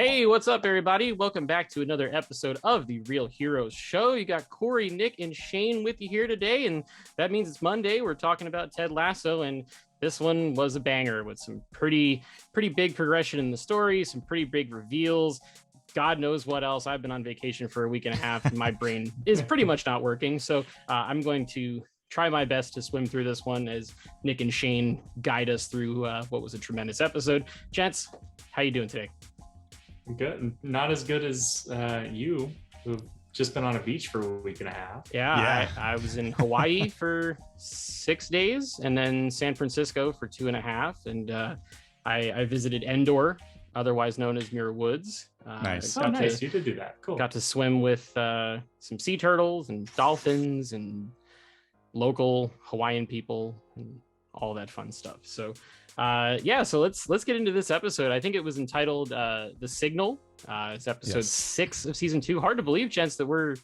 Hey, what's up, everybody? Welcome back to another episode of the Real Heroes Show. You got Corey, Nick, and Shane with you here today, and that means it's Monday. We're talking about Ted Lasso, and this one was a banger with some pretty big progression in the story, some pretty big reveals. God knows what else. I've been on vacation for a week and a half, and my brain is pretty much not working. So I'm going to try my best to swim through this one as Nick and Shane guide us through what was a tremendous episode. Gents, how you doing today? Good. Not as good as you, who've just been on a beach for a week and a half. Yeah. I was in Hawaii for 6 days and then San Francisco for 2.5. And I visited Endor, otherwise known as Muir Woods. Nice. Nice. You did do that. Cool. Got to swim with some sea turtles and dolphins and local Hawaiian people and all that fun stuff. So so let's get into this episode. I think it was entitled The Signal. It's episode 6 of season 2. Hard to believe, gents, that we're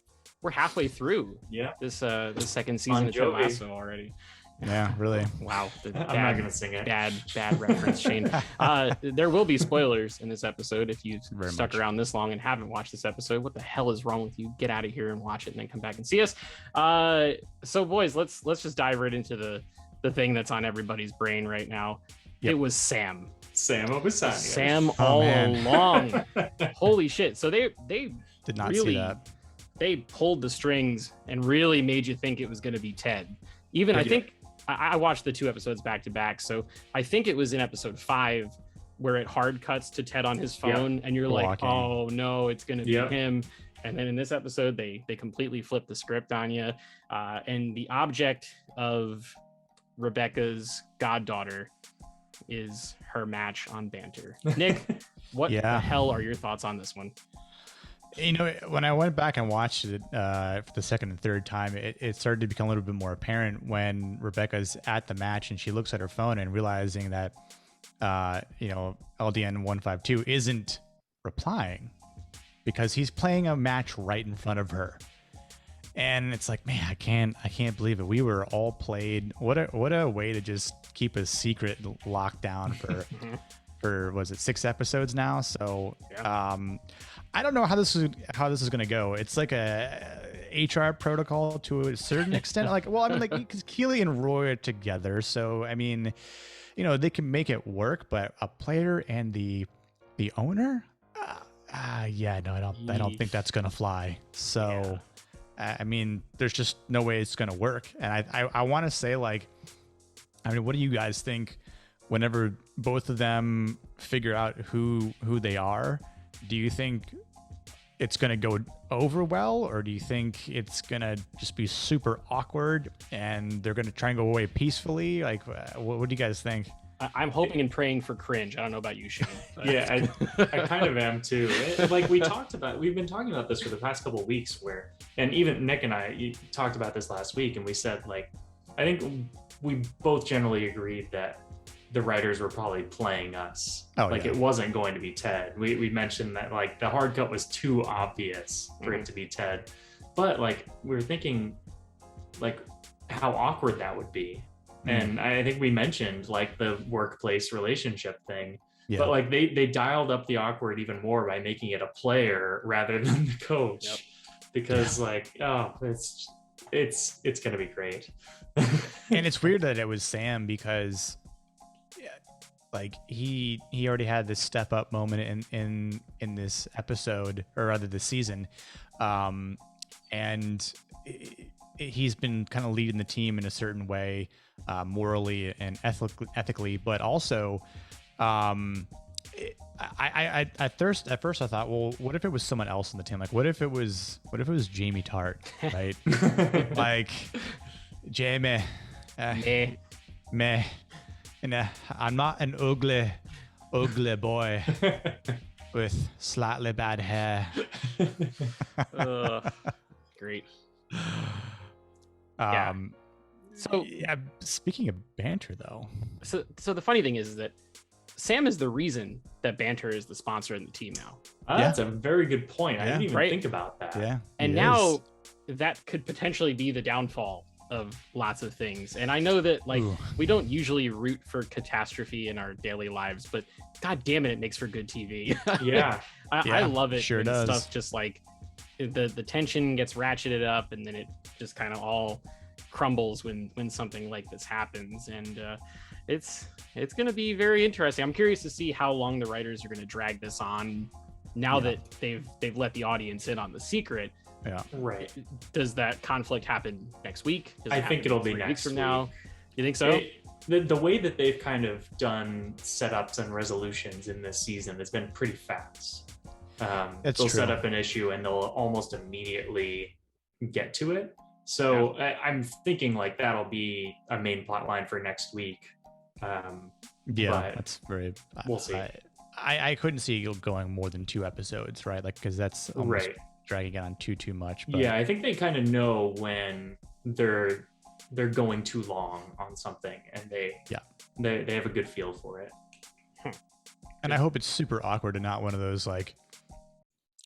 halfway through this second season of Ted Lasso already. Yeah, really. Wow. I'm not gonna sing it. Bad reference, Shane. There will be spoilers in this episode if you've stuck around this long and haven't watched this episode. What the hell is wrong with you? Get out of here and watch it and then come back and see us. So boys, let's just dive right into the thing that's on everybody's brain right now. It was Sam. Sam Obisanya. Sam all along. Holy shit. So they did not really see that. They pulled the strings and really made you think it was going to be Ted. Even I think I watched the 2 episodes back to back. So I think it was in episode 5 where it hard cuts to Ted on his phone and you're like, oh no, it's going to be him. And then in this episode, they completely flipped the script on you. And the object of Rebecca's goddaughter is her match on Banter. Nick, what the hell are your thoughts on this one? You know, when I went back and watched it for the second and third time, it started to become a little bit more apparent when Rebecca's at the match and she looks at her phone and realizing that, LDN152 isn't replying because he's playing a match right in front of her. And it's like, man, I can't believe it. We were all played. What a way to just keep a secret locked down for was it 6 episodes now? So I don't know how this is going to go. It's like a HR protocol to a certain extent. Because Keely and Roy are together, so I mean, they can make it work. But a player and the owner, I don't think that's going to fly. So. Yeah. I mean, there's just no way it's going to work. And I want to say, what do you guys think whenever both of them figure out who they are? Do you think it's going to go over well, or do you think it's going to just be super awkward and they're going to try and go away peacefully? What do you guys think? I'm hoping and praying for cringe. I don't know about you, Shane. Yeah, I kind of am too. We've been talking about this for the past couple of weeks and even Nick and I talked about this last week, and we said, I think we both generally agreed that the writers were probably playing us. It wasn't going to be Ted. We mentioned that the hard cut was too obvious for it to be Ted. But we were thinking how awkward that would be. And I think we mentioned the workplace relationship thing, but they dialed up the awkward even more by making it a player rather than the coach, because it's gonna be great. And it's weird that it was Sam because he already had this step up moment in this episode, or rather this season, and he's been kind of leading the team in a certain way, morally and ethically, but also at first I thought, well, what if it was someone else in the team? What if it was Jamie Tart, right? Jamie, meh, and I'm not an ugly boy with slightly bad hair. Great. So speaking of Banter, though, so the funny thing is that Sam is the reason that Banter is the sponsor of the team now. That's a very good point. I didn't even think about that. Yeah, and now that could potentially be the downfall of lots of things. And I know that like Ooh. we don't usually root for catastrophe in our daily lives, but god damn it makes for good TV. Yeah. I love it sure when does. stuff just like the tension gets ratcheted up and then it just kind of all crumbles when something like this happens. And it's going to be very interesting. I'm curious to see how long the writers are going to drag this on now that they've let the audience in on the secret. Yeah. Right. Does that conflict happen next week? Does it I think happen it'll be 3 next weeks from week. now. You think so? The way that they've kind of done setups and resolutions in this season has been pretty fast. It's they'll true. set up an issue and they'll almost immediately get to it. So I'm thinking like that'll be a main plot line for next week. Yeah, but that's very. we'll see. I couldn't see it going more than 2 episodes, right? Like because that's almost Right. dragging it on too much. But Yeah, I think they kind of know when they're going too long on something, and they have a good feel for it. And I hope it's super awkward and not one of those like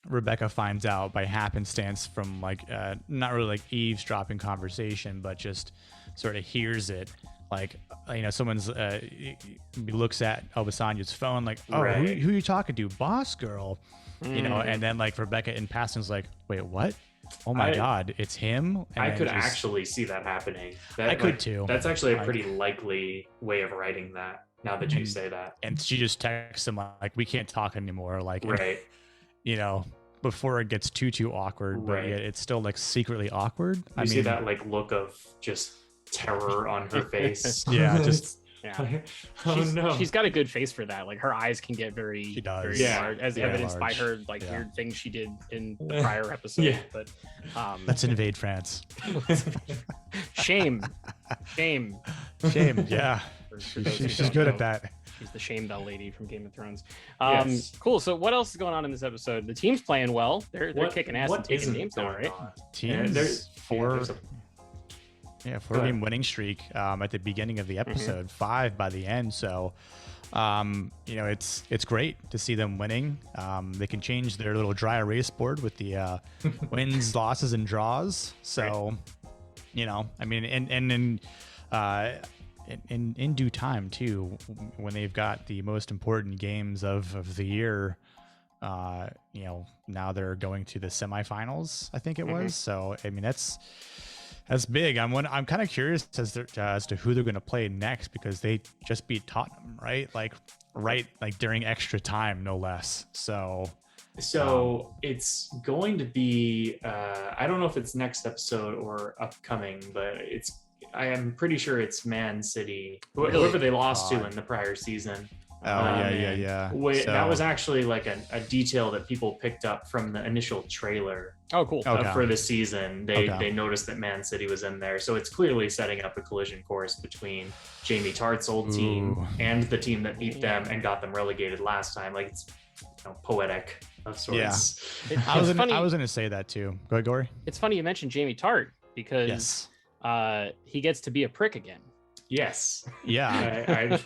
Rebecca finds out by happenstance from like not really like eavesdropping conversation, but just sort of hears it. Like, someone's looks at Elbasanya's phone, like, oh, Right. who are you talking to? Boss girl, and then like Rebecca in passing's like, wait, what? Oh my God, it's him. And I then could just- actually see that happening. I could too. That's actually a Like- pretty likely way of writing that. Now that you say that, And she just texts him like, we can't talk anymore. Like, right? Before it gets too awkward, but Right. yet it's still like secretly awkward. You see that like look of just terror on her face. Yeah, just Yeah. Oh no. She's got a good face for that. Like her eyes can get very, She does. very Yeah. large, as Yeah, evidenced by large. her like Yeah. weird things she did in the prior episode. Yeah. But let's invade France. shame. Shame. Yeah. For those who She's don't good know. at that. She's the shame bell lady from Game of Thrones. Yes. Cool. So what else is going on in this episode? The team's playing well. They're kicking ass and what taking isn't names now, going right? on? Teams there's 4 there's a- 4-game winning streak at the beginning of the episode, 5 by the end. So, it's great to see them winning. They can change their little dry erase board with the wins, losses, and draws. So, in due time too, when they've got the most important games of the year, now they're going to the semifinals, I think it was. So, that's big. I'm kind of curious as to who they're going to play next, because they just beat Tottenham, right? Like during extra time, no less. So it's going to be I don't know if it's next episode or upcoming, but I am pretty sure it's Man City, whoever they lost to in the prior season. yeah. Wait, So- that was actually like a detail that people picked up from the initial trailer Oh, cool. Okay. for the season. Okay. They noticed that Man City was in there, so it's clearly setting up a collision course between Jamie Tartt's old team Ooh. and the team that beat them and got them relegated last time. Like it's poetic of sorts. Yeah. I was going to say that too. Go ahead, Gory. It's funny you mentioned Jamie Tartt because Yes. he gets to be a prick again. Yes. Yeah.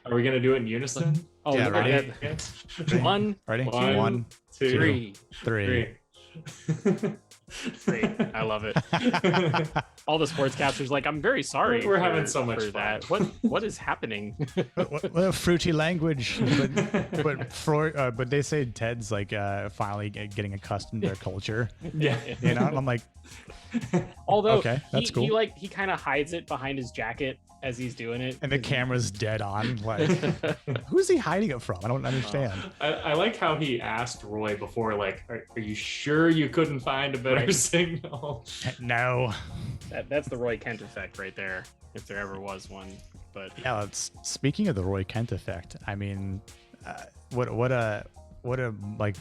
Are we gonna do it in unison? Oh, Yeah, look ready? at that. One, Ready? One, 1, two, 3, 3. 3. I love it. All the sportscasters like, I'm very sorry. We're having so much for fun. that. What is happening? what a fruity language. But they say Ted's like finally getting accustomed to their culture. Yeah. And I'm like, Although Okay, that's cool. he kind of hides it behind his jacket as he's doing it. and the camera's dead on. Like, who's he hiding it from? I don't understand. I like how he asked Roy before, like, are you sure you couldn't find a better Right. signal? No. That's the Roy Kent effect right there, if there ever was one. But Yeah, speaking of the Roy Kent effect, I mean, what a like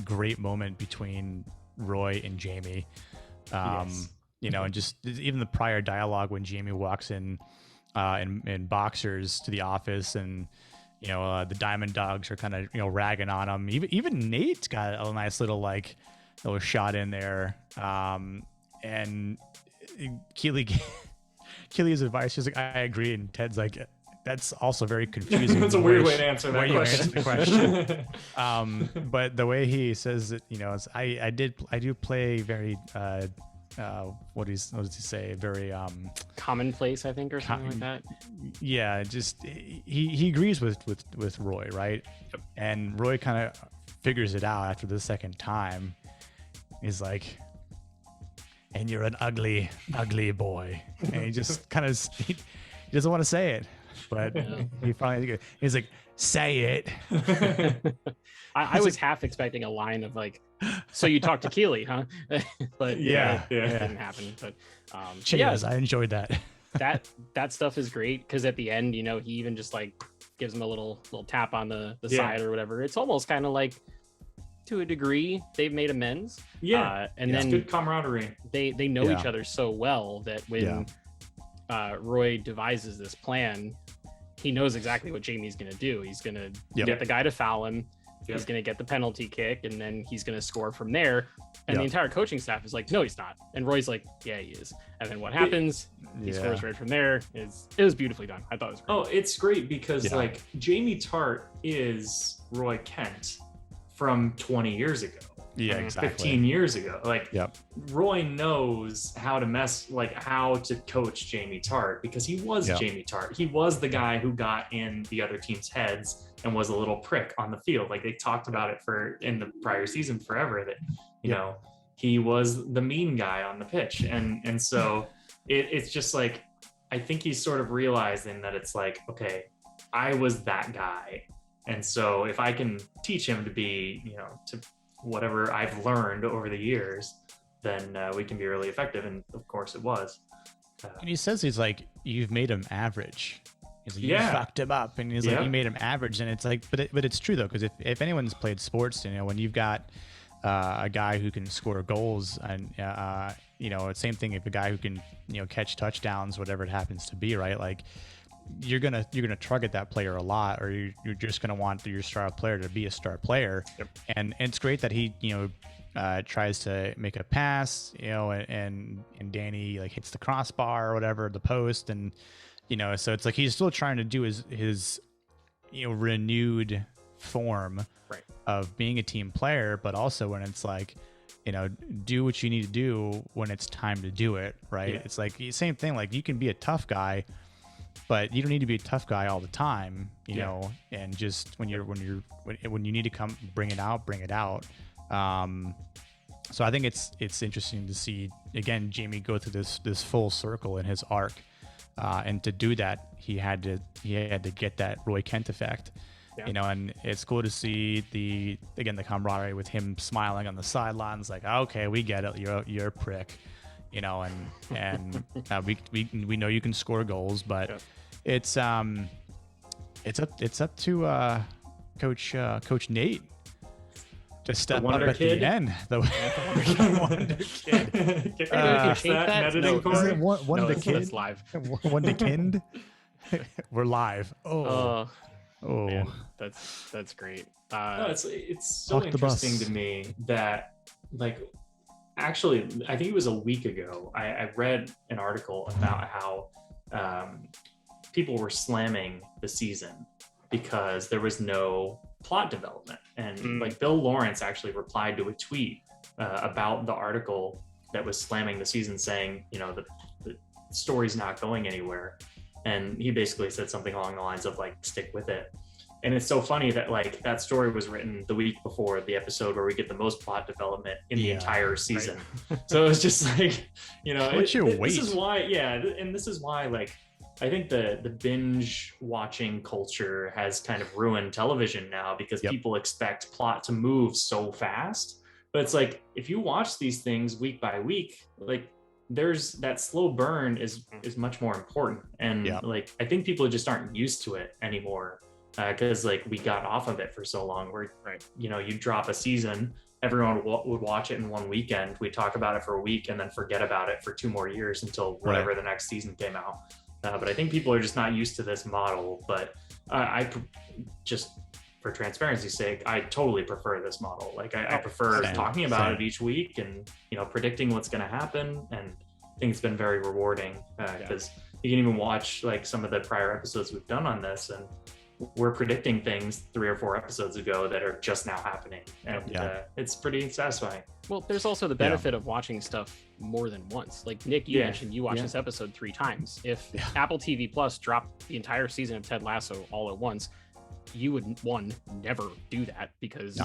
great moment between Roy and Jamie. Yes. And just even the prior dialogue when Jamie walks in boxers to the office, and the Diamond Dogs are kind of ragging on him. Even Nate's got a nice little shot in there. And Keely's advice, she's like, I agree, and Ted's like, that's also very confusing. That's a weird way to answer that way you question. answer the question. But the way he says it, I do play very what does he say? Very commonplace, I think, or something like that. Yeah, just he agrees with Roy, right? Yep. And Roy kind of figures it out after the second time. He's like, and you're an ugly boy. And he just kind of he doesn't want to say it, but he finally he's like, say it. I was half expecting a line of like, so you talked to Keely, huh? But it didn't happen. But cheers, I enjoyed that. that stuff is great because at the end, he even just like gives him a little tap on the side or whatever. It's almost kind of like, to a degree, they've made amends. And then good camaraderie. They know each other so well that when Roy devises this plan, he knows exactly what Jamie's going to do. He's going to get the guy to foul him. He's going to get the penalty kick, and then he's going to score from there. And the entire coaching staff is like, no, he's not. And Roy's like, yeah, he is. And then what happens? He scores right from there. It was beautifully done. I thought it was great. Oh, it's great because like Jamie Tart is Roy Kent from 20 years ago. Yeah, exactly. 15 years ago. Like Roy knows how to coach Jamie Tart because he was Jamie Tart. He was the guy who got in the other team's heads and was a little prick on the field. Like they talked about it in the prior season forever that, you know, he was the mean guy on the pitch. And so it's just like, I think he's sort of realizing that it's like, okay, I was that guy. And so if I can teach him to be, to whatever I've learned over the years, then we can be really effective. And of course it was. And he says, he's like, you've made him average. He's like, you fucked him up. And he's like, you made him average. And it's like, but it's true though. Cause if anyone's played sports, when you've got a guy who can score goals and, same thing if a guy who can, catch touchdowns, whatever it happens to be, right? Like, you're gonna target that player a lot, or you're just gonna want your star player to be a star player. And it's great that he tries to make a pass, and Danny like hits the crossbar or whatever, the post, and so it's like he's still trying to do his renewed form of being a team player, but also when it's like, do what you need to do when it's time to do it, right? It's like same thing, like you can be a tough guy, but you don't need to be a tough guy all the time, and just when you need to come bring it out. So I think it's interesting to see again Jamie go through this full circle in his arc, and to do that he had to get that Roy Kent effect, and it's cool to see the camaraderie with him smiling on the sidelines, like, okay, we get it, you're a prick. We know you can score goals, but it's up to Coach Nate to step up at the end. The wonder kid. One the kid. It's live. One the kid. We're live. Man, that's great. It's so interesting to me that actually, I think it was a week ago, I read an article about how people were slamming the season because there was no plot development. And Bill Lawrence actually replied to a tweet about the article that was slamming the season, saying, the story's not going anywhere. And he basically said something along the lines of stick with it. And it's so funny that that story was written the week before the episode where we get the most plot development in the entire season. Right. So it's just what's your weight? This is why, and this is why I think the binge watching culture has kind of ruined television now because people expect plot to move so fast. But it's if you watch these things week by week, there's that slow burn is much more important. And I think people just aren't used to it anymore. Because we got off of it for so long where you drop a season, everyone would watch it in one weekend, we talk about it for a week and then forget about it for 2 more years until whatever the next season came out. But I think people are just not used to this model. But I just, for transparency's sake, I totally prefer this model. I prefer talking about it each week and predicting what's going to happen, and I think it's been very rewarding because you can even watch some of the prior episodes we've done on this, and we're predicting things 3 or 4 episodes ago that are just now happening, and it's pretty satisfying. Well, there's also the benefit of watching stuff more than once. Like Nick, you mentioned you watched this episode 3 times. If Apple TV Plus dropped the entire season of Ted Lasso all at once, you would never do that because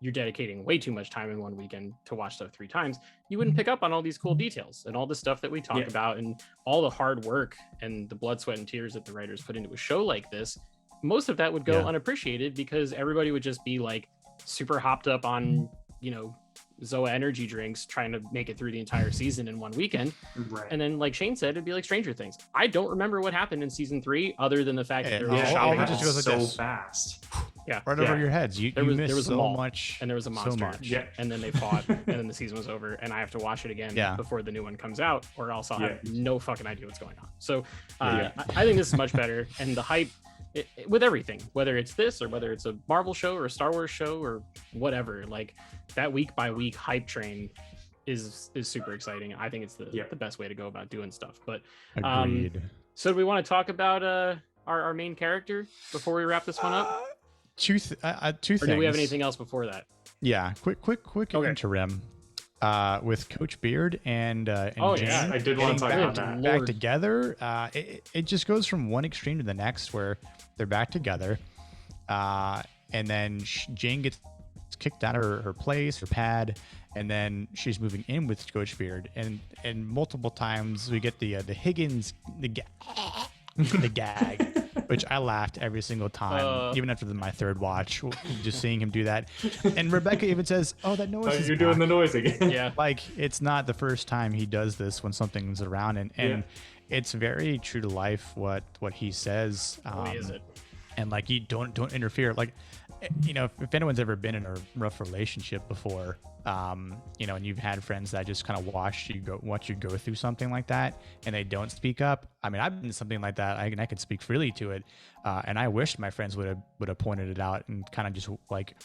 you're dedicating way too much time in one weekend to watch stuff 3 times. You wouldn't pick up on all these cool details and all the stuff that we talk about and all the hard work and the blood, sweat, and tears that the writers put into a show like this. Most of that would go unappreciated because everybody would just be like super hopped up on, Zoa energy drinks trying to make it through the entire season in one weekend. Right. And then, like Shane said, it'd be like Stranger Things. I don't remember what happened in season 3 other than the fact that there was shopping just goes so fast. Right over your heads. There was so a mall, much, and there was a monster. And then they fought, and then the season was over, and I have to watch it again before the new one comes out, or else I'll have no fucking idea what's going on. So I think this is much better, and the hype with everything, whether it's this or whether it's a Marvel show or a Star Wars show or whatever, like that week by week hype train is super exciting. I think it's the best way to go about doing stuff. But agreed. So do we want to talk about our main character before we wrap this one up? Two things. Or do we have anything else before that? Yeah, quick interim with Coach Beard and Jane. I did want to talk about that. Back together. It just goes from one extreme to the next where they're back together, and then Jane gets kicked out of her place, her pad, and then she's moving in with Coach Beard, and multiple times we get the Higgins the gag. Which I laughed every single time, even after my 3rd watch, just seeing him do that. And Rebecca even says, "Oh, that noise is you're doing the noise again." Yeah, like it's not the first time he does this when something's around, and it's very true to life what he says. Is it? And like you don't interfere. Like if anyone's ever been in a rough relationship before, and you've had friends that just kind of watch you go through something like that and they don't speak up. I mean, I've been something like that. I can speak freely to it, and I wish my friends would have pointed it out and kind of just like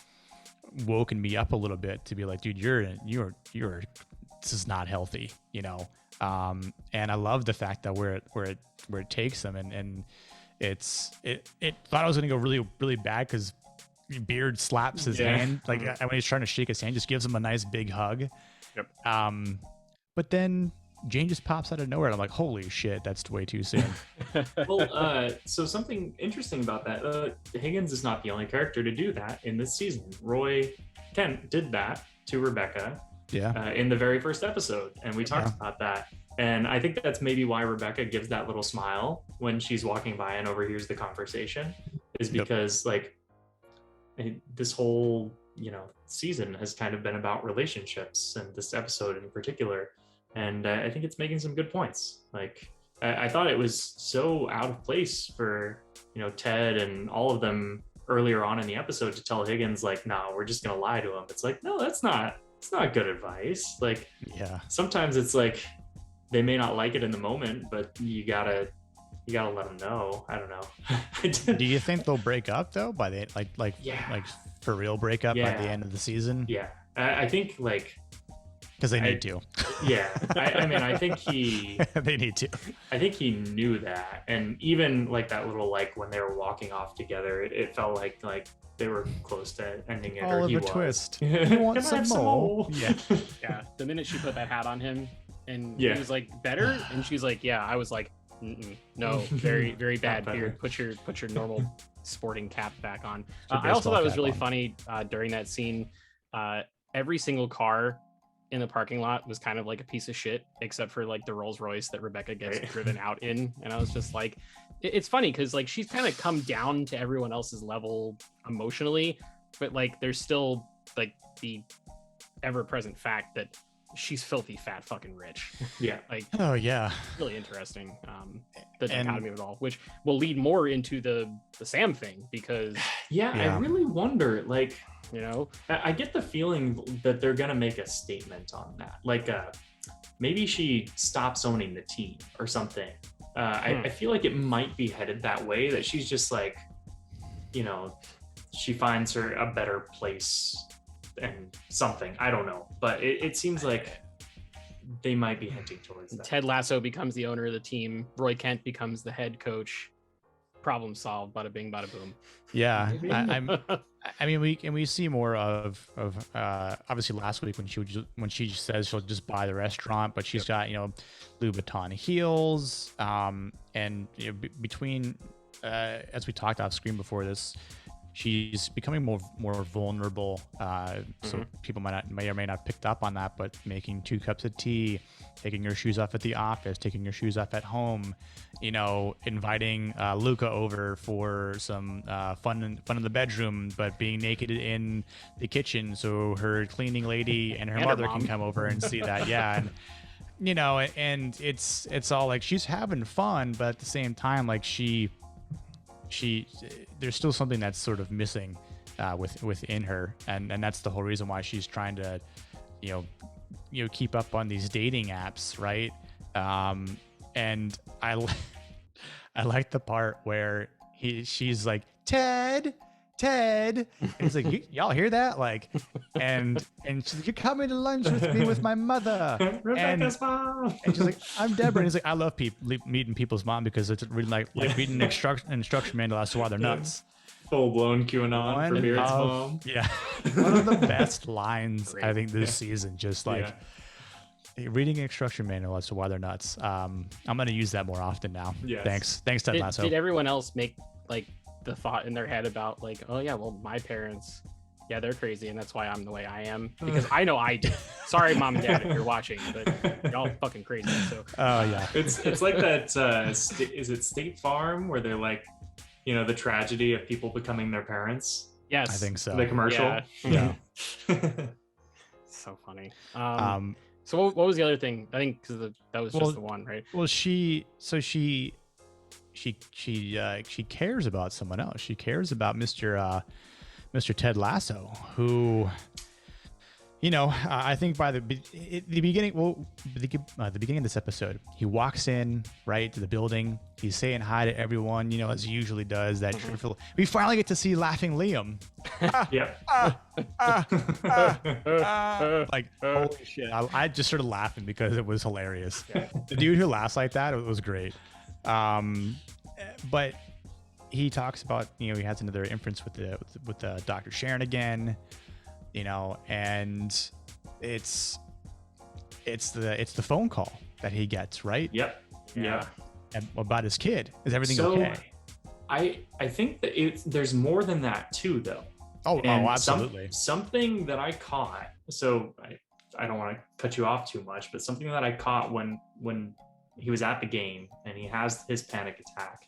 woken me up a little bit to be like, dude, you're this is not healthy, and I love the fact that where it takes them, and it thought I was gonna go really really bad because Beard slaps his hand like when he's trying to shake his hand, just gives him a nice big hug. But then Jane just pops out of nowhere, and I'm like, holy shit, that's way too soon. Well, so something interesting about that, Higgins is not the only character to do that in this season. Roy Kent did that to Rebecca in the very first episode, and we talked about that. And I think that's maybe why Rebecca gives that little smile when she's walking by and overhears the conversation, is because like this whole season has kind of been about relationships, and this episode in particular. And I think it's making some good points. Like I thought it was so out of place for Ted and all of them earlier on in the episode to tell Higgins like, no, we're just gonna lie to him. It's like, no, it's not good advice. Like sometimes it's like they may not like it in the moment, but you gotta let them know. I don't know. Do you think they'll break up though by the like for real break up by the end of the season? Yeah, I think like because they need to. Yeah, I mean, I think they need to. I think he knew that, and even like that little like when they were walking off together, it felt like they were close to ending it. All or of he a was. twist. You want some more? Yeah. The minute she put that hat on him, and he was like, better, and she's like, yeah. I was like, no, very very bad beard. Put your normal sporting cap back on. I also thought it was really funny during that scene. Every single car in the parking lot was kind of like a piece of shit, except for like the Rolls Royce that Rebecca gets driven out in. And I was just like, it's funny because like she's kind of come down to everyone else's level emotionally, but like there's still like the ever-present fact that she's filthy fat fucking rich. Yeah. Like, oh yeah, really interesting. The dichotomy of it all, which will lead more into the Sam thing, because I really wonder, like, I get the feeling that they're gonna make a statement on that, like maybe she stops owning the team or something. I feel like it might be headed that way, that she's just like, she finds her a better place and something. I don't know, but it seems like they might be hinting towards that. Ted Lasso becomes the owner of the team. Roy Kent becomes the head coach. problem solved. Bada bing, bada boom. Yeah, I mean, we see more of obviously last week when she says she'll just buy the restaurant, but she's got Louboutin heels, and between as we talked off screen before this, she's becoming more vulnerable. So people may or may not have picked up on that, but making 2 cups of tea, taking your shoes off at the office, taking your shoes off at home, inviting Luca over for some fun in the bedroom, but being naked in the kitchen so her cleaning lady and her mother can come over and see that. Yeah. And and it's all like she's having fun, but at the same time, like she there's still something that's sort of missing within her, and that's the whole reason why she's trying to keep up on these dating apps, right? And I like the part where she's like, Ted, and he's like, y'all hear that? Like, and she's like, you're coming to lunch with me with my mother, Rebecca's mom. And she's like, I'm Deborah. And he's like, I love meeting people's mom because it's really like reading instruction manual as to why they're nuts. Full blown QAnon for Beard's mom. Yeah, one of the best lines I think this season. Just like reading instruction manual as to why they're nuts. I'm gonna use that more often now. Yes. Thanks, Ted Lasso. Did everyone else make like the thought in their head about like, oh yeah, well my parents, yeah, they're crazy and that's why I'm the way I am? Because I know I did. Sorry, mom and dad, if you're watching, but y'all fucking crazy. So yeah, it's like that. Is it State Farm where they're like, the tragedy of people becoming their parents? Yes, I think so. The commercial. Yeah. So funny. So what was the other thing? I think because that was just the one, right? Well, she cares about someone else. She cares about Mr. Ted Lasso, who, I think by the beginning, the beginning of this episode, he walks in right to the building. He's saying hi to everyone, as he usually does. That we finally get to see laughing Liam. Like, holy shit! I just started laughing because it was hilarious. The dude who laughs like that, it was great. But he talks about, he has another inference with Dr. Sharon again, and it's the phone call that he gets, right? Yep. Yeah. And about his kid. Is everything okay? I think that there's more than that too, though. Oh, absolutely. Something that I caught. So I don't want to cut you off too much, but something that I caught when he was at the game and he has his panic attack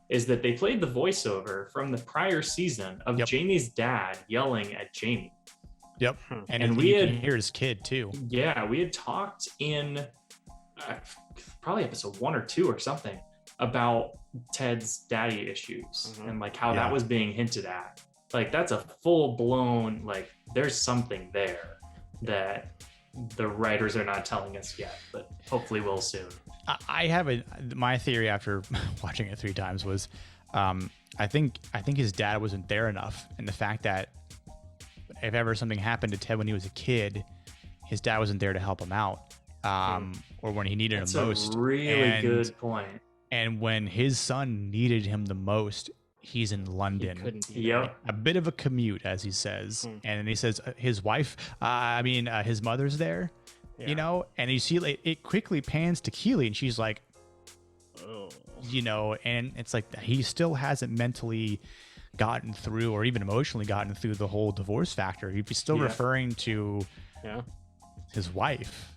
is that they played the voiceover from the prior season of Jamie's dad yelling at Jamie. Yep. And we can hear his kid too. Yeah, we had talked in probably episode 1 or 2 or something about Ted's daddy issues and like how that was being hinted at. Like that's a full blown, like there's something there that the writers are not telling us yet, but hopefully will soon. I have my theory after watching it 3 times was, I think his dad wasn't there enough, and the fact that if ever something happened to Ted when he was a kid, his dad wasn't there to help him out, or when he needed him most. That's a really good point. And when his son needed him the most, he's in London. He couldn't be there. A bit of a commute, as he says, and he says his wife, his mother's there. And you see it quickly pans to Keely and she's like, and it's like he still hasn't mentally gotten through or even emotionally gotten through the whole divorce factor. He's still referring to his wife.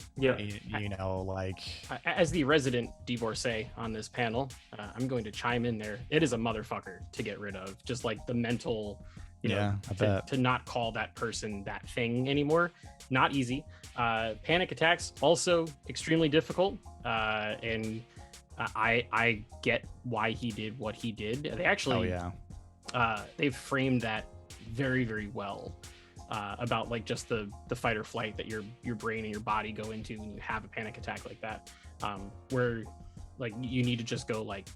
As the resident divorcee on this panel, I'm going to chime in there. It is a motherfucker to get rid of, just like the mental, to not call that person that thing anymore. Not easy. Panic attacks also extremely difficult, and I get why he did what he did. They actually they've framed that very, very well, about like just the fight or flight that your brain and your body go into when you have a panic attack like that, where like you need to just go like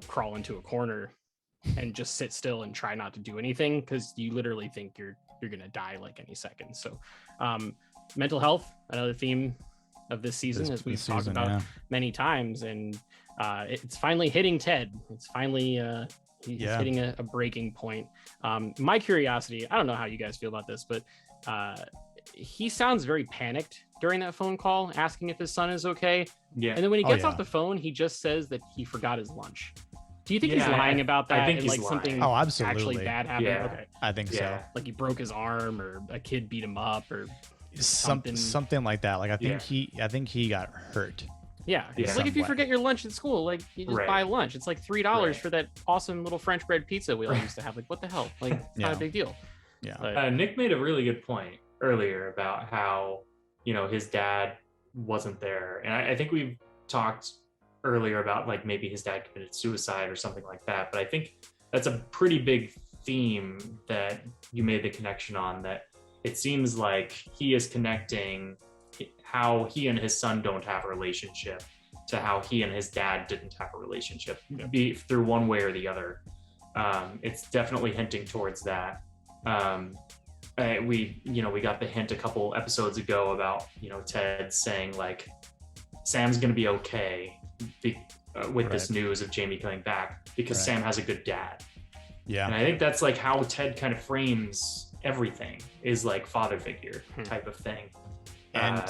crawl into a corner and just sit still and try not to do anything because you literally think you're gonna die like any second. So mental health, another theme of this season, as we've talked about many times, and it's finally hitting Ted. It's finally He's Yeah. hitting a breaking point. My curiosity, I don't know how you guys feel about this, but he sounds very panicked during that phone call, asking if his son is okay. Yeah. And then when he Oh, gets yeah. off the phone, he just says that he forgot his lunch. Do you think he's Yeah, lying about that? I think and he's like something lying. Oh, absolutely. actually bad happened? Yeah. Okay. I think Yeah. Like he broke his arm or a kid beat him up or so. Something like that. Like I think he got hurt. yeah. It's Yeah. like if you Some way. forget your lunch at school, like you just Right. buy lunch. It's like $3 Right. for that awesome little French bread pizza we all used to have. Like what the hell? Like it's not Yeah. a big deal. Yeah. But, Nick made a really good point earlier about how, his dad wasn't there. And I think we've talked earlier about like maybe his dad committed suicide or something like that. But I think that's a pretty big theme that you made the connection on, that it seems like he is connecting how he and his son don't have a relationship to how he and his dad didn't have a relationship, be through one way or the other. It's definitely hinting towards that. We got the hint a couple episodes ago about, Ted saying like, Sam's going to be okay with this news of Jamie coming back because Sam has a good dad. Yeah. And I think that's like how Ted kind of frames everything, is like father figure type of thing. And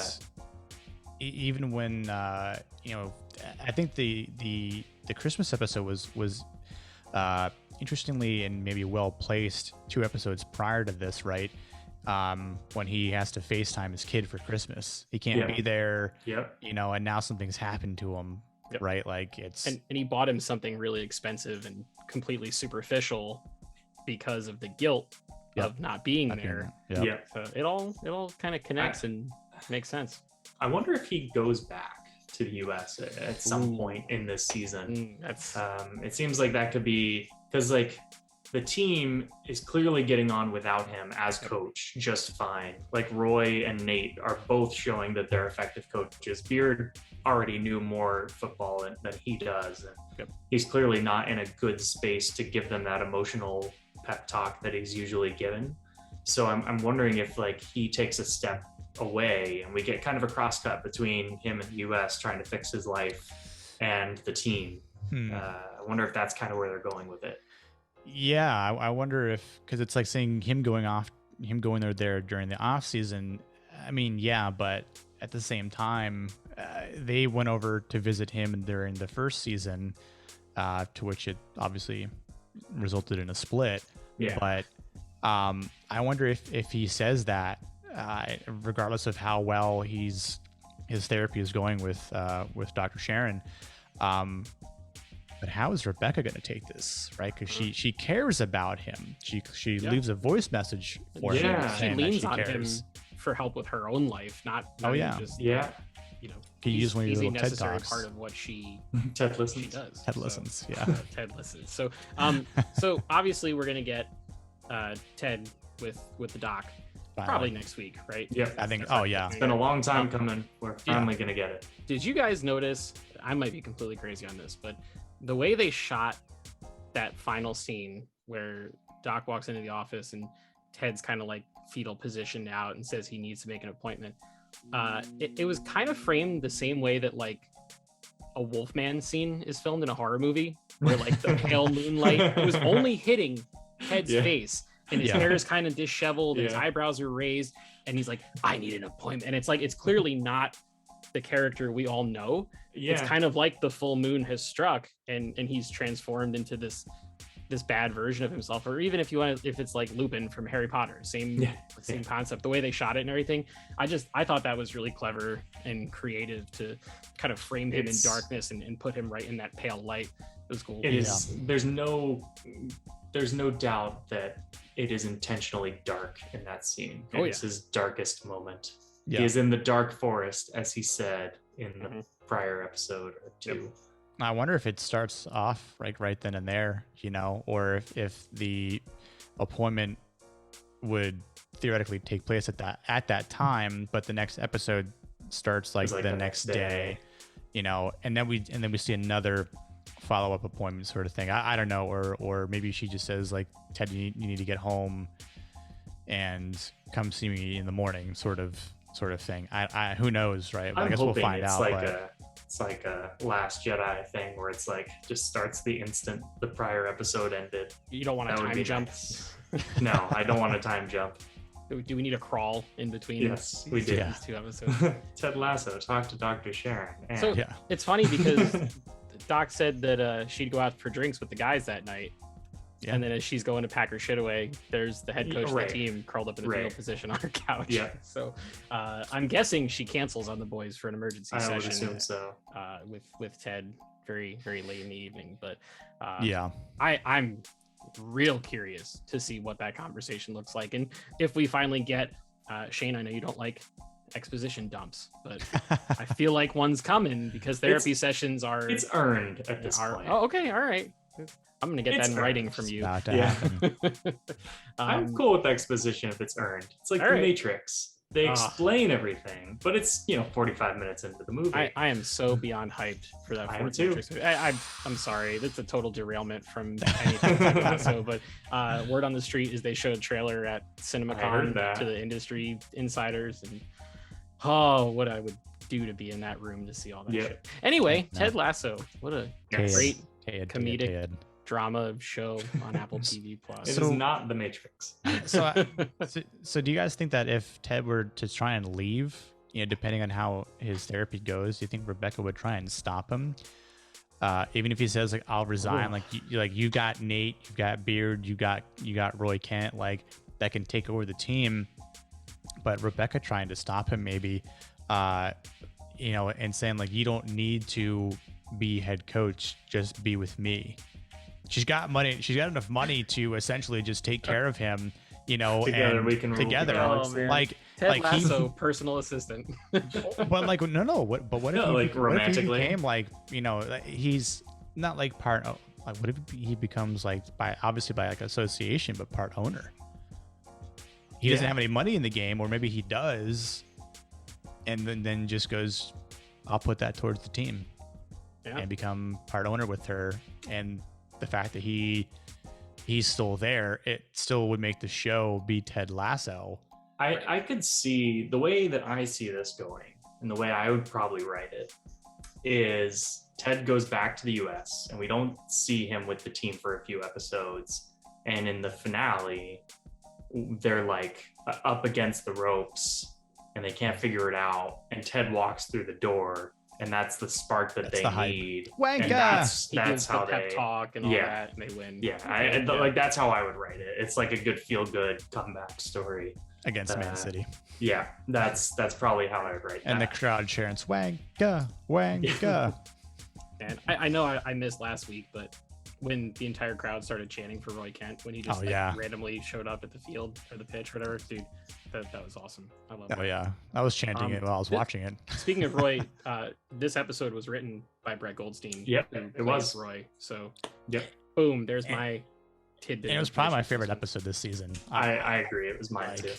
even when I think the Christmas episode was interestingly and maybe well placed 2 episodes prior to this, right? When he has to FaceTime his kid for Christmas, he can't be there. Yep. And now something's happened to him, right? Like it's and he bought him something really expensive and completely superficial because of the guilt of not being there. Yeah. So it all kind of connects and makes sense. I wonder if he goes back to the US at some point in this season. That's it seems like that could be, because like the team is clearly getting on without him as coach just fine. Like Roy and Nate are both showing that they're effective coaches. Beard already knew more football than he does, and he's clearly not in a good space to give them that emotional pep talk that he's usually given. So I'm wondering if like he takes a step away and we get kind of a crosscut between him and the US trying to fix his life and the team. I wonder if that's kind of where they're going with it. Yeah, I wonder if, because it's like saying him going there during the off season. I mean, yeah, but at the same time, they went over to visit him during the first season, to which it obviously resulted in a split. Yeah. But I wonder if he says that, regardless of how well his therapy is going with Dr. Sharon. But how is Rebecca going to take this, right? Because she cares about him. She leaves a voice message for him. Yeah. She saying that leans she on him cares. for help with her own life, not just Can you use one of your he's a little TED necessary Talks? part of what she Ted listens. does. Ted listens, yeah. Ted listens. So so obviously we're gonna get Ted with the doc probably next week, right? Yeah. I think. That's Oh right. yeah. It's been a long time coming. We're finally going to get it. Did you guys notice? I might be completely crazy on this, but the way they shot that final scene where Doc walks into the office and Ted's kind of like fetal positioned out and says he needs to make an appointment. It was kind of framed the same way that like a Wolfman scene is filmed in a horror movie, where like the pale moonlight, it was only hitting Ted's face, and his hair is kind of disheveled, his eyebrows are raised, and he's like, I need an appointment. And it's like, it's clearly not the character we all know. It's kind of like the full moon has struck and he's transformed into this bad version of himself. Or even if it's like Lupin from Harry Potter, same concept, the way they shot it and everything. I thought that was really clever and creative to kind of frame him in darkness and put him right in that pale light. It was cool. It is. There's no doubt that it is intentionally dark in that scene. It's his darkest moment. He is in the dark forest, as he said in the prior episode or 2. I wonder if it starts off right then and there, or if the appointment would theoretically take place at that time, but the next episode starts like the next day, and then we see another follow-up appointment sort of thing. I don't know, or maybe she just says like, Ted, you need to get home and come see me in the morning, sort of thing. I who knows, right? I guess we'll find it's out. like it's like a Last Jedi thing where it's like just starts the instant the prior episode ended. You don't want a That would time be jump. nice. No, I don't want a time jump. Do we need a crawl in between? Yes, we did. These two episodes. Ted Lasso, talk to Dr. Sharon. And So Yeah. it's funny because Doc said that she'd go out for drinks with the guys that night. Yeah. And then as she's going to pack her shit away, there's the head coach Right. of the team curled up in a fetal Right. position on her couch. Yeah. So I'm guessing she cancels on the boys for an emergency I would session assume so. with Ted very, very late in the evening. But Yeah. I'm real curious to see what that conversation looks like. And if we finally get Shane, I know you don't like exposition dumps, but I feel like one's coming because therapy sessions are It's earned at this point. oh, okay, all right. I'm gonna get It's that in writing earned. from you. About to Yeah. happen. I'm cool with exposition if it's earned. It's like All the right. Matrix. They explain everything, but it's 45 minutes into the movie. I am so beyond hyped for that. I am fourth too. Matrix movie. I'm sorry, that's a total derailment from anything Ted Lasso. But word on the street is they showed a trailer at I CinemaCon heard that. to the industry insiders, and what I would do to be in that room to see all that Yeah. shit. Anyway, No. Ted Lasso, what a Yes. great Ted, comedic Ted. drama show on Apple TV Plus. It So- is not the Matrix. So do you guys think that if Ted were to try and leave, depending on how his therapy goes, do you think Rebecca would try and stop him? Even if he says like I'll resign, you got Nate, you've got Beard, you got Roy Kent, like that can take over the team. But Rebecca trying to stop him maybe, and saying like you don't need to be head coach, just be with me. She's got money. She's got enough money to essentially just take care of him. Together and we can rule the together, galaxy. Oh, man. like Ted like Lasso, personal assistant. but like no. What if No, he, like, what if he romantically? became like he's not like part of, like what if he becomes like obviously by like association but part owner. He doesn't Yeah. have any money in the game, or maybe he does, and then just goes, I'll put that towards the team Yeah. and become part owner with her. And the fact that he's still there, it still would make the show be Ted Lasso. I could see the way that I see this going, and the way I would probably write it is Ted goes back to the US and we don't see him with the team for a few episodes. And in the finale, they're like up against the ropes and they can't figure it out. And Ted walks through the door, and that's the spark that That's they the hype. need. Wanka! And that's He gives how the pep they talk and all Yeah. that, and they win. Yeah, like that's how I would write it. It's like a good feel-good comeback story. Against Man City. Yeah, that's probably how I would write And the that. crowd cheering, Wanka, Wanka. And I know I missed last week, but when the entire crowd started chanting for Roy Kent, when he just Oh, yeah. randomly showed up at the field or the pitch or whatever, dude, that was awesome. I love Oh it. yeah, I was chanting it while I was watching it. Speaking of Roy, this episode was written by Brett Goldstein. Yep, who it plays was. Roy. So, Yep. boom, there's my tidbit. And it was of probably my information. favorite episode this season. I agree. It was mine Like- too.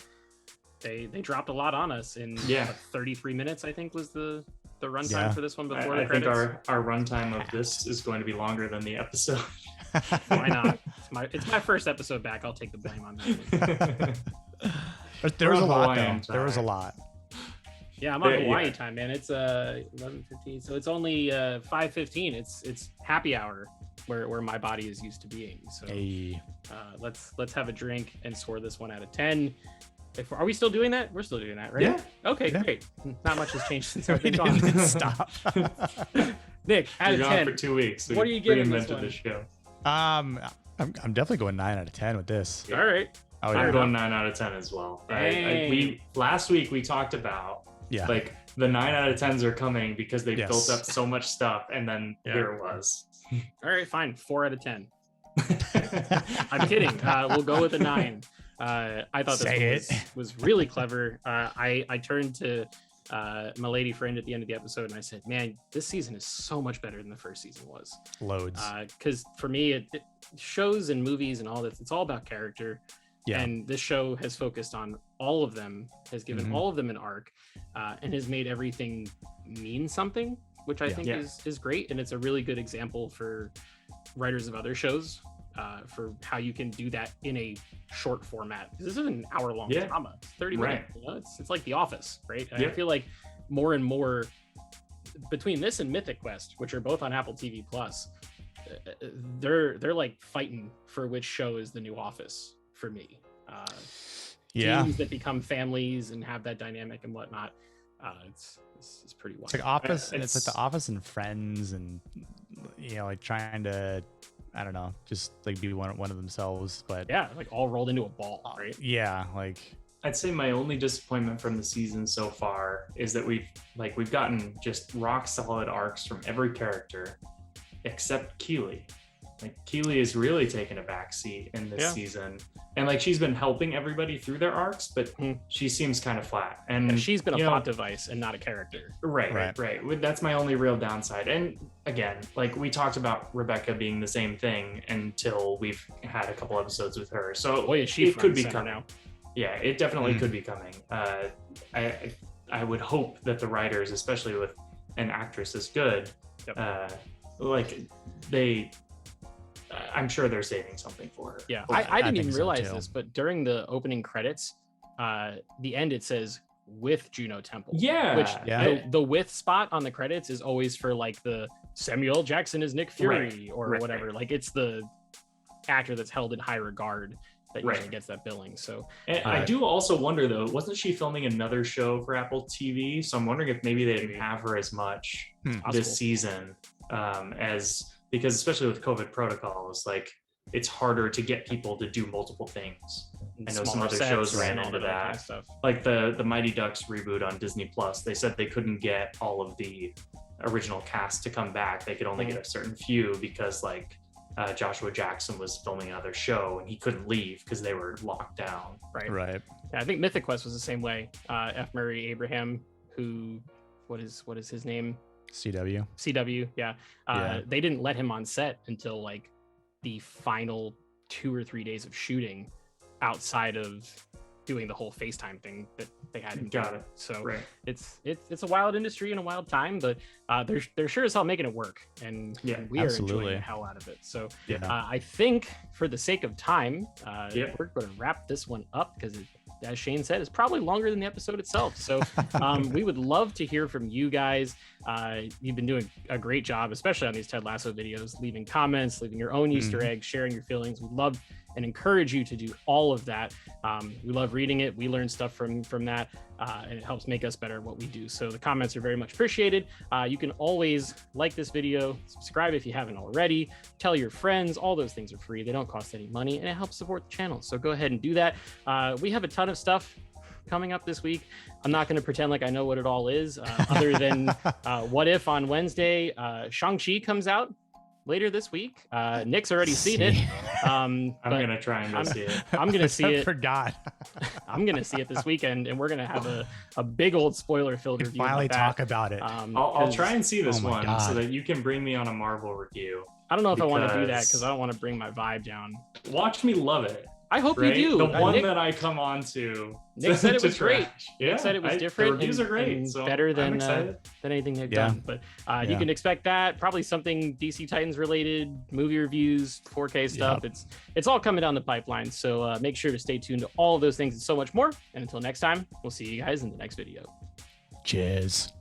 They dropped a lot on us in Yeah. 33 minutes, I think, was the runtime Yeah. for this one before I the think credits. our runtime of this is going to be longer than the episode. Why not? It's my first episode back. I'll take the blame on that one. But there was a lot though. Hawaiian There was a time. lot. Yeah, I'm on Yeah. Hawaii time, man. It's 11:15, so it's only 5:15. It's happy hour where my body is used to being. So Hey. let's have a drink and score this one out of 10. Are we still doing that? We're still doing that, right? Yeah. Okay, Yeah. great. Not much has changed since We I've been gone. didn't stop. Nick, out You're of gone 10. for 2 weeks. What are you giving this reinvented one? the show. I'm definitely going 9 out of 10 with this. All right. Oh I'm yeah. going 9 out of 10 as well. Dang. Last week we talked about Yeah. like the 9 out of 10s are coming because they Yes. built up so much stuff, and then Yeah. here it was. All right, fine. 4 out of 10. I'm kidding. We'll go with a 9. I thought Say this one was really clever. I turned to my lady friend at the end of the episode and I said, man, this season is so much better than the first season was. Loads. Because for me, it shows and movies and all this, it's all about character. Yeah. And this show has focused on all of them, has given Mhm. all of them an arc, and has made everything mean something, which I Yeah. think Yeah. is great. And it's a really good example for writers of other shows for how you can do that in a short format. This is an hour-long Yeah. drama. It's 30 Right. minutes. You know? It's like The Office, right? And Yeah. I feel like more and more between this and Mythic Quest, which are both on Apple TV Plus, they're like fighting for which show is the new Office for me. Teams that become families and have that dynamic and whatnot. It's pretty wild. It's like Office. It's like the Office and Friends, and like trying to, I don't know, just like be one of themselves. But yeah, like all rolled into a ball, right? Yeah, like I'd say my only disappointment from the season so far is that we've gotten just rock solid arcs from every character except Keely. Like Keely is really taking a backseat in this season, and like she's been helping everybody through their arcs, but she seems kind of flat. And she's been a plot device and not a character. Right. That's my only real downside. And again, like we talked about Rebecca being the same thing until we've had a couple episodes with her. So it could be coming now. Yeah, it definitely could be coming. I would hope that the writers, especially with an actress as good, I'm sure they're saving something for her. Yeah, I didn't even realize this, but during the opening credits, the end it says with Juno Temple. Yeah. Which the with spot on the credits is always for like the Samuel Jackson is Nick Fury or whatever. Like it's the actor that's held in high regard that usually gets that billing. So I do also wonder though, wasn't she filming another show for Apple TV? So I'm wondering if maybe they didn't have her as much this season because especially with COVID protocols, like it's harder to get people to do multiple things. I know some other shows ran into that. Kind of stuff. Like the Mighty Ducks reboot on Disney Plus, they said they couldn't get all of the original cast to come back. They could only get a certain few because like Joshua Jackson was filming another show and he couldn't leave because they were locked down. Right. Yeah, I think Mythic Quest was the same way. F. Murray Abraham, who what is his name? CW. Yeah. They didn't let him on set until like the final 2 or 3 days of shooting, outside of doing the whole FaceTime thing that they had him do. So it's a wild industry and a wild time, but they're sure as hell making it work, and we are enjoying the hell out of it. So I think for the sake of time, we're going to wrap this one up because as Shane said, it's probably longer than the episode itself. So we would love to hear from you guys. You've been doing a great job, especially on these Ted Lasso videos, leaving comments, leaving your own Easter eggs, sharing your feelings. We'd love and encourage you to do all of that. We love reading it. We learn stuff from that, and it helps make us better at what we do. So the comments are very much appreciated. You can always like this video, subscribe if you haven't already, tell your friends. All those things are free. They don't cost any money, and it helps support the channel. So go ahead and do that. We have a ton of stuff coming up this week. I'm not going to pretend like I know what it all is, other than What If on Wednesday. Shang-Chi comes out later this week. Nick's already seen it. I'm gonna try and go see it. I'm gonna see it. Forgot. I'm gonna see it this weekend, and we're gonna have a big old spoiler-filled review. Finally talk about it. I'll try and see this one so that you can bring me on a Marvel review. I don't know if I want to do that because I don't want to bring my vibe down. Watch me love it. I hope you do. The one that I come on to. Nick said it was great. Yeah, Nick said it was different. The reviews are great. And so better than anything they've done. But you can expect that. Probably something DC Titans related, movie reviews, 4K stuff. It's all coming down the pipeline. So make sure to stay tuned to all of those things and so much more. And until next time, we'll see you guys in the next video. Cheers.